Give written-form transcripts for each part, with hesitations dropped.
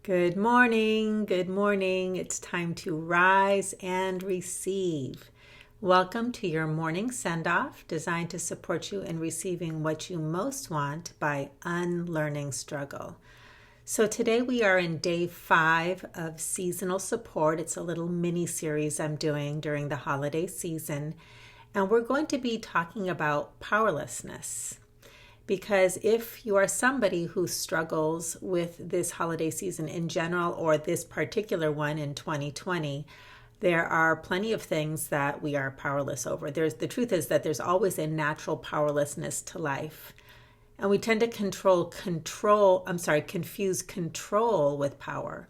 Good morning. Good morning. It's time to rise and receive. Welcome to your morning send off designed to support you in receiving what you most want by unlearning struggle. So today we are in day 5 of seasonal support. It's a little mini series I'm doing during the holiday season, and we're going to be talking about powerlessness. Because if you are somebody who struggles with this holiday season in general or this particular one in 2020, there are plenty of things that we are powerless over. The truth is that there's always a natural powerlessness to life. And we tend to confuse control with power.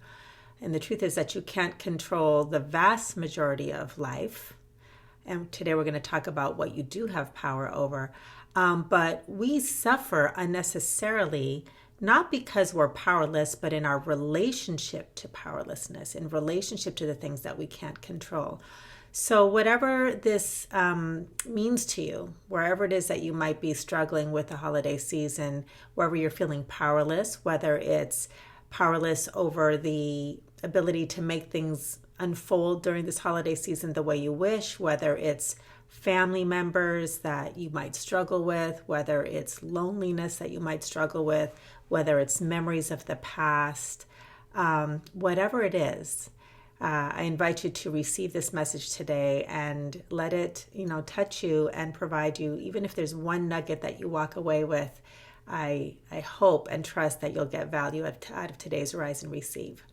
And the truth is that you can't control the vast majority of life. And today we're going to talk about what you do have power over. But we suffer unnecessarily, not because we're powerless, but in our relationship to powerlessness, in relationship to the things that we can't control. So whatever this means to you, wherever it is that you might be struggling with the holiday season, wherever you're feeling powerless, whether it's powerless over the ability to make things unfold during this holiday season the way you wish, whether it's family members that you might struggle with, whether it's loneliness that you might struggle with, whether it's memories of the past, whatever it is, I invite you to receive this message today and let it, touch you and provide you, even if there's one nugget that you walk away with. I hope and trust that you'll get value out of today's Rise and Receive.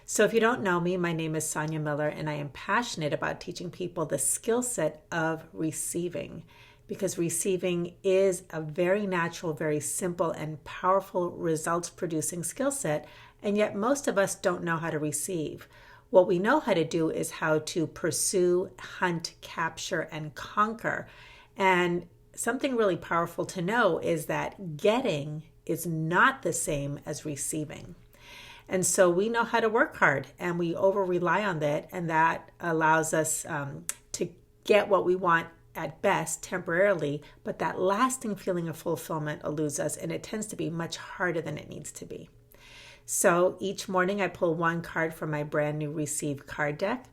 So if you don't know me, my name is Sonia Miller, and I am passionate about teaching people the skill set of receiving, because receiving is a very natural, very simple, and powerful results-producing skill set, and yet most of us don't know how to receive. What we know how to do is how to pursue, hunt, capture, and conquer. And something really powerful to know is that getting is not the same as receiving. And so we know how to work hard and we over rely on that. And that allows us to get what we want at best temporarily. But that lasting feeling of fulfillment eludes us. And it tends to be much harder than it needs to be. So each morning I pull one card from my brand new Receive card deck.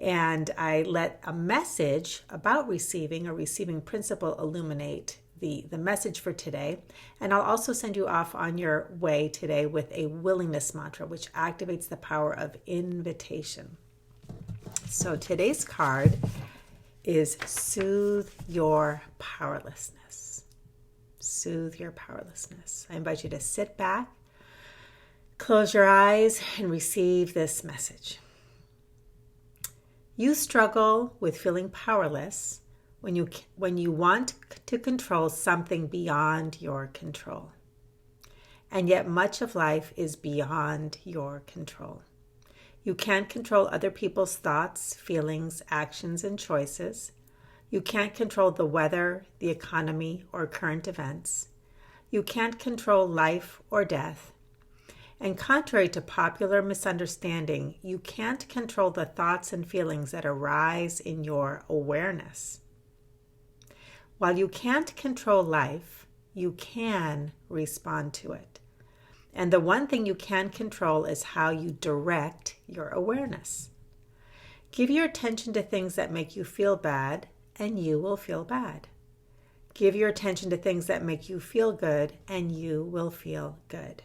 And I let a message about receiving, a receiving principle, illuminate the message for today. And I'll also send you off on your way today with a willingness mantra, which activates the power of invitation. So today's card is Soothe Your Powerlessness. Soothe your powerlessness. I invite you to sit back, close your eyes, and receive this message. You struggle with feeling powerless when you want to control something beyond your control. And yet much of life is beyond your control. You can't control other people's thoughts, feelings, actions, and choices. You can't control the weather, the economy, or current events. You can't control life or death. And contrary to popular misunderstanding, you can't control the thoughts and feelings that arise in your awareness. While you can't control life, you can respond to it. And the one thing you can control is how you direct your awareness. Give your attention to things that make you feel bad, and you will feel bad. Give your attention to things that make you feel good, and you will feel good.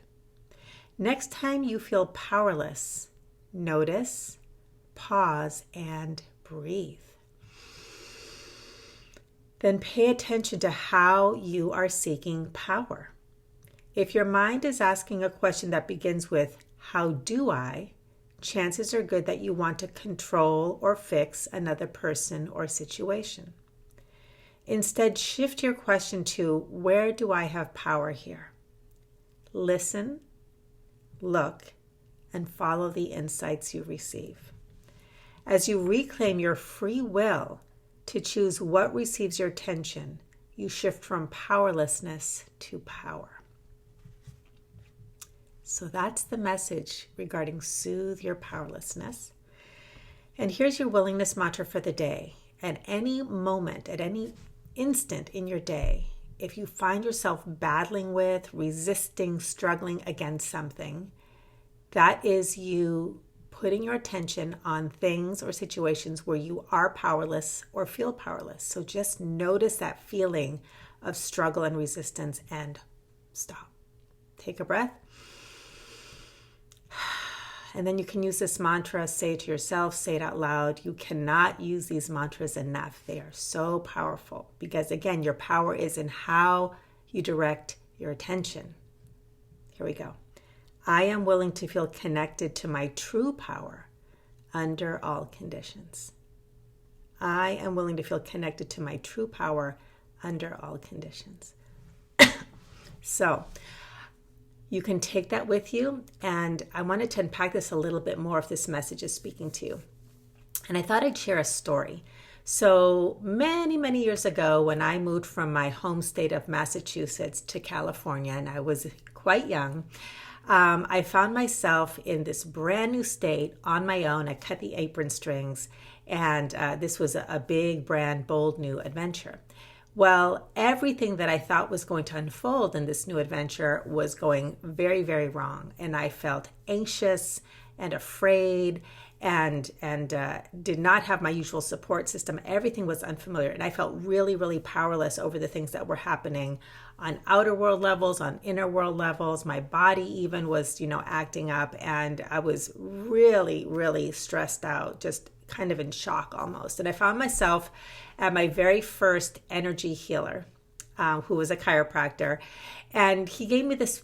Next time you feel powerless, notice, pause, and breathe. Then pay attention to how you are seeking power. If your mind is asking a question that begins with, how do I? Chances are good that you want to control or fix another person or situation. Instead, shift your question to, where do I have power here? Listen, look, and follow the insights you receive. As you reclaim your free will to choose what receives your attention, you shift from powerlessness to power. So that's the message regarding Soothe Your Powerlessness. And here's your willingness mantra for the day. At any moment, at any instant in your day, if you find yourself battling with, resisting, struggling against something, That is you putting your attention on things or situations where you are powerless or feel powerless. So just notice that feeling of struggle and resistance and stop. Take a breath. And then you can use this mantra, say it to yourself, say it out loud. You cannot use these mantras enough. They are so powerful because, again, your power is in how you direct your attention. Here we go. I am willing to feel connected to my true power under all conditions. I am willing to feel connected to my true power under all conditions. So you can take that with you, and I wanted to unpack this a little bit more if this message is speaking to you. And I thought I'd share a story. So many, many years ago, when I moved from my home state of Massachusetts to California, and I was quite young, I found myself in this brand new state on my own. I cut the apron strings, and this was a big, brand, bold new adventure. Well, everything that I thought was going to unfold in this new adventure was going very, very wrong. And I felt anxious and afraid and did not have my usual support system. Everything was unfamiliar. And I felt really, really powerless over the things that were happening on outer world levels, on inner world levels. My body even was, acting up. And I was really, really stressed out, just kind of in shock almost. And I found myself at my very first energy healer, who was a chiropractor. And he gave me this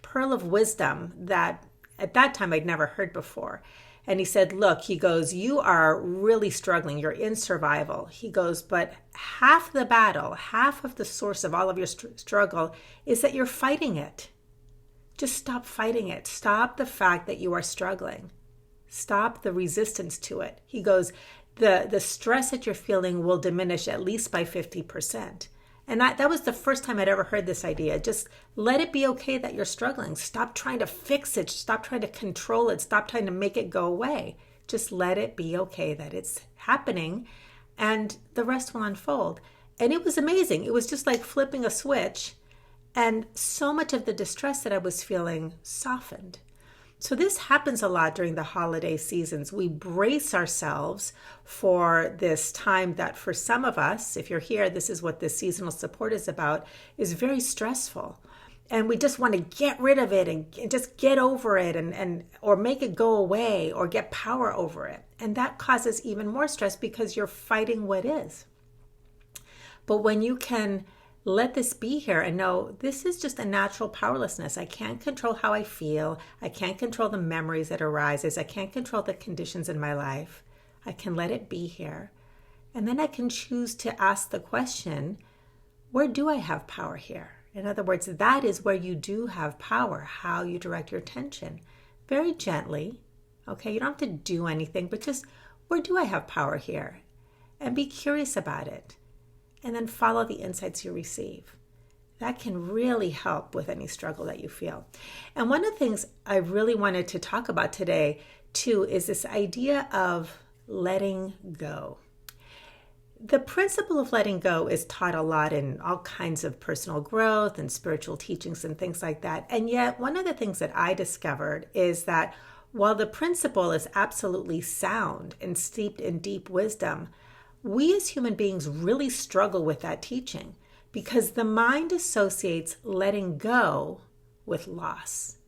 pearl of wisdom that at that time I'd never heard before. And he said, look, he goes, you are really struggling. You're in survival. He goes, but half the battle, half of the source of all of your struggle is that you're fighting it. Just stop fighting it. Stop the fact that you are struggling. Stop the resistance to it. He goes, the stress that you're feeling will diminish at least by 50%. And that was the first time I'd ever heard this idea. Just let it be okay that you're struggling. Stop trying to fix it. Stop trying to control it. Stop trying to make it go away. Just let it be okay that it's happening, and the rest will unfold. And it was amazing. It was just like flipping a switch, and so much of the distress that I was feeling softened. So this happens a lot during the holiday seasons. We brace ourselves for this time that for some of us, if you're here, this is what this seasonal support is about, is very stressful. And we just want to get rid of it and just get over it and or make it go away or get power over it. And that causes even more stress because you're fighting what is. But when you can let this be here and know this is just a natural powerlessness. I can't control how I feel. I can't control the memories that arises. I can't control the conditions in my life. I can let it be here. And then I can choose to ask the question, where do I have power here? In other words, that is where you do have power, how you direct your attention. Very gently, okay? You don't have to do anything, but just, where do I have power here? And be curious about it. And then follow the insights you receive. That can really help with any struggle that you feel. And one of the things I really wanted to talk about today, too, is this idea of letting go. The principle of letting go is taught a lot in all kinds of personal growth and spiritual teachings and things like that. And yet, one of the things that I discovered is that while the principle is absolutely sound and steeped in deep wisdom, we as human beings really struggle with that teaching because the mind associates letting go with loss.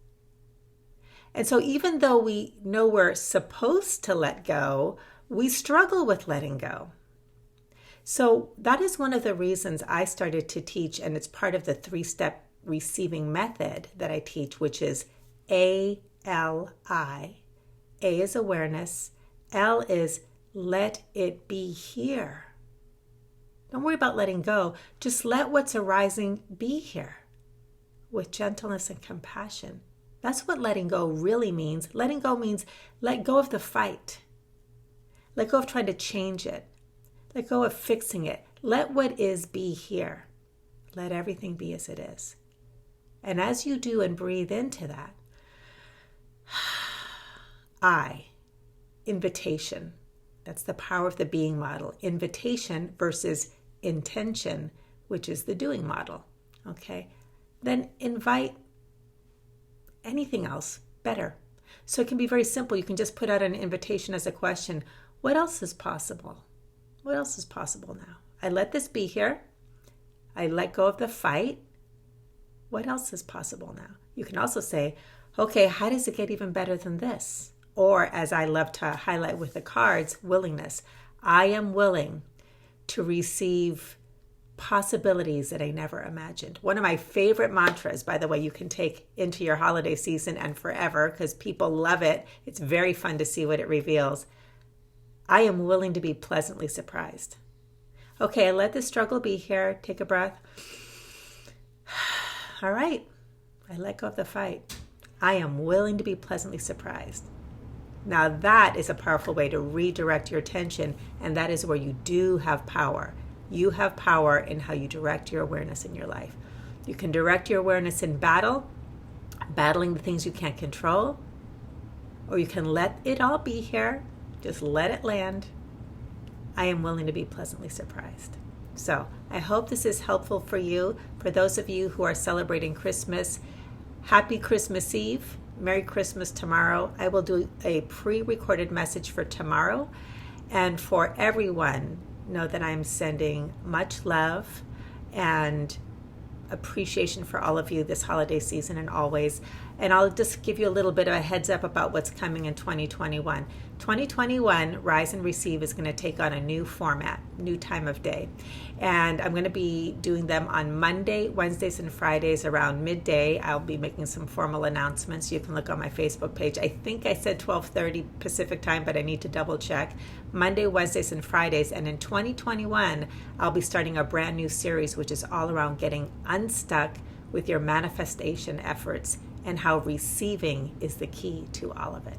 And so even though we know we're supposed to let go, we struggle with letting go. So that is one of the reasons I started to teach, and it's part of the 3-step receiving method that I teach, which is ALI. A is awareness, L is let it be here. Don't worry about letting go. Just let what's arising be here with gentleness and compassion. That's what letting go really means. Letting go means let go of the fight. Let go of trying to change it. Let go of fixing it. Let what is be here. Let everything be as it is. And as you do and breathe into that, invitation. That's the power of the being model. Invitation versus intention, which is the doing model. Okay? Then invite anything else better. So it can be very simple. You can just put out an invitation as a question. What else is possible? What else is possible now? I let this be here. I let go of the fight. What else is possible now? You can also say, okay, how does it get even better than this? Or, as I love to highlight with the cards, willingness. I am willing to receive possibilities that I never imagined. One of my favorite mantras, by the way, you can take into your holiday season and forever because people love it. It's very fun to see what it reveals. I am willing to be pleasantly surprised. Okay, I let the struggle be here. Take a breath. All right, I let go of the fight. I am willing to be pleasantly surprised. Now that is a powerful way to redirect your attention, and that is where you do have power. You have power in how you direct your awareness in your life. You can direct your awareness in battling the things you can't control, or you can let it all be here. Just let it land. I am willing to be pleasantly surprised. So I hope this is helpful for you. For those of you who are celebrating Christmas, happy Christmas Eve. Merry Christmas tomorrow. I will do a pre-recorded message for tomorrow. And for everyone, know that I'm sending much love and appreciation for all of you this holiday season and always. And I'll just give you a little bit of a heads up about what's coming in 2021. 2021, Rise and Receive is going to take on a new format, new time of day. And I'm going to be doing them on Monday, Wednesdays, and Fridays around midday. I'll be making some formal announcements. You can look on my Facebook page. I think I said 12:30 Pacific time, but I need to double check. Monday, Wednesdays, and Fridays. And in 2021, I'll be starting a brand new series, which is all around getting unstuck with your manifestation efforts and how receiving is the key to all of it.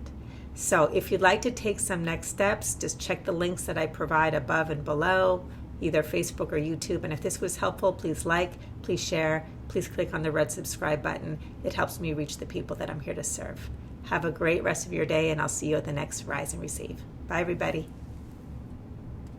So if you'd like to take some next steps, just check the links that I provide above and below, either Facebook or YouTube. And if this was helpful, please like, please share, please click on the red subscribe button. It helps me reach the people that I'm here to serve. Have a great rest of your day, and I'll see you at the next Rise and Receive. Bye, everybody.